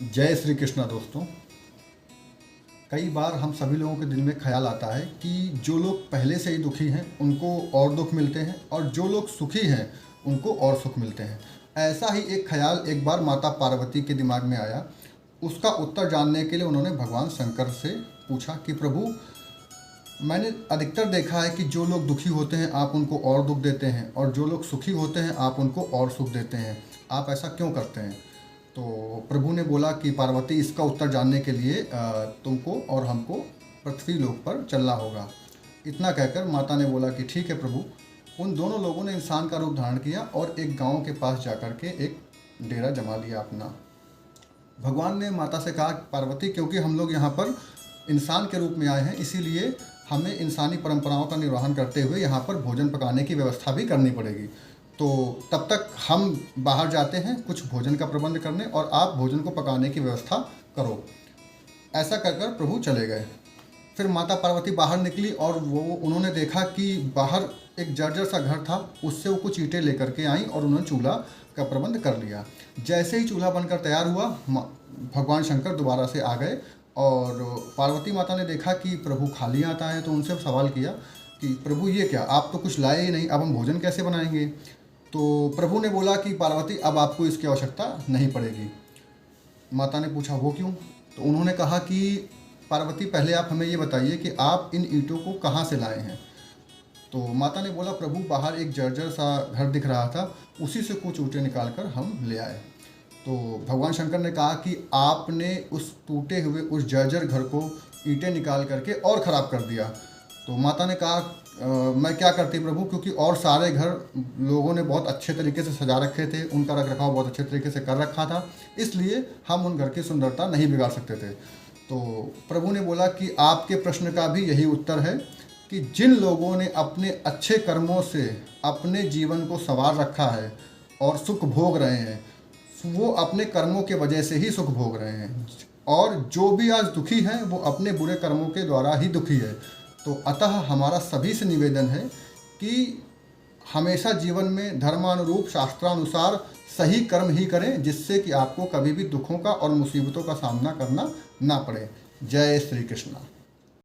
जय श्री कृष्णा दोस्तों। कई बार हम सभी लोगों के दिल में ख्याल आता है कि जो लोग पहले से ही दुखी हैं उनको और दुख मिलते हैं और जो लोग सुखी हैं उनको और सुख मिलते हैं। ऐसा ही एक ख्याल एक बार माता पार्वती के दिमाग में आया। उसका उत्तर जानने के लिए उन्होंने भगवान शंकर से पूछा कि प्रभु, मैंने अधिकतर देखा है कि जो लोग दुखी होते हैं आप उनको और दुख देते हैं और जो लोग सुखी होते हैं आप उनको और सुख देते हैं। आप ऐसा क्यों करते हैं? तो प्रभु ने बोला कि पार्वती, इसका उत्तर जानने के लिए तुमको और हमको पृथ्वी लोक पर चलना होगा। इतना कहकर माता ने बोला कि ठीक है प्रभु। उन दोनों लोगों ने इंसान का रूप धारण किया और एक गांव के पास जाकर के एक डेरा जमा लिया अपना। भगवान ने माता से कहा, पार्वती, क्योंकि हम लोग यहाँ पर इंसान के रूप में आए हैं इसीलिए हमें इंसानी परंपराओं का निर्वहन करते हुए यहाँ पर भोजन पकाने की व्यवस्था भी करनी पड़ेगी। तो तब तक हम बाहर जाते हैं कुछ भोजन का प्रबंध करने और आप भोजन को पकाने की व्यवस्था करो। ऐसा कर कर प्रभु चले गए। फिर माता पार्वती बाहर निकली और उन्होंने देखा कि बाहर एक जर्जर सा घर था। उससे वो कुछ ईंटें लेकर के आई और उन्होंने चूल्हा का प्रबंध कर लिया। जैसे ही चूल्हा बनकर तैयार हुआ, भगवान शंकर दोबारा से आ गए और पार्वती माता ने देखा कि प्रभु खाली आता है तो उनसे सवाल किया कि प्रभु ये क्या, आप तो कुछ लाए ही नहीं, अब हम भोजन कैसे बनाएंगे? तो प्रभु ने बोला कि पार्वती, अब आपको इसकी आवश्यकता नहीं पड़ेगी। माता ने पूछा वो क्यों? तो उन्होंने कहा कि पार्वती, पहले आप हमें ये बताइए कि आप इन ईंटों को कहाँ से लाए हैं? तो माता ने बोला, प्रभु, बाहर एक जर्जर सा घर दिख रहा था, उसी से कुछ ईंटें निकाल कर हम ले आए। तो भगवान शंकर ने कहा कि आपने उस टूटे हुए उस जर्जर घर को ईंटें निकाल करके और ख़राब कर दिया। तो माता ने कहा, मैं क्या करती प्रभु, क्योंकि और सारे घर लोगों ने बहुत अच्छे तरीके से सजा रखे थे, उनका रख रखाव बहुत अच्छे तरीके से कर रखा था, इसलिए हम उन घर की सुंदरता नहीं बिगाड़ सकते थे। तो प्रभु ने बोला कि आपके प्रश्न का भी यही उत्तर है कि जिन लोगों ने अपने अच्छे कर्मों से अपने जीवन को संवार रखा है और सुख भोग रहे हैं, वो अपने कर्मों के वजह से ही सुख भोग रहे हैं, और जो भी आज दुखी हैं वो अपने बुरे कर्मों के द्वारा ही दुखी है। तो अतः हमारा सभी से निवेदन है कि हमेशा जीवन में धर्मानुरूप शास्त्रानुसार सही कर्म ही करें, जिससे कि आपको कभी भी दुखों का और मुसीबतों का सामना करना ना पड़े। जय श्री कृष्णा।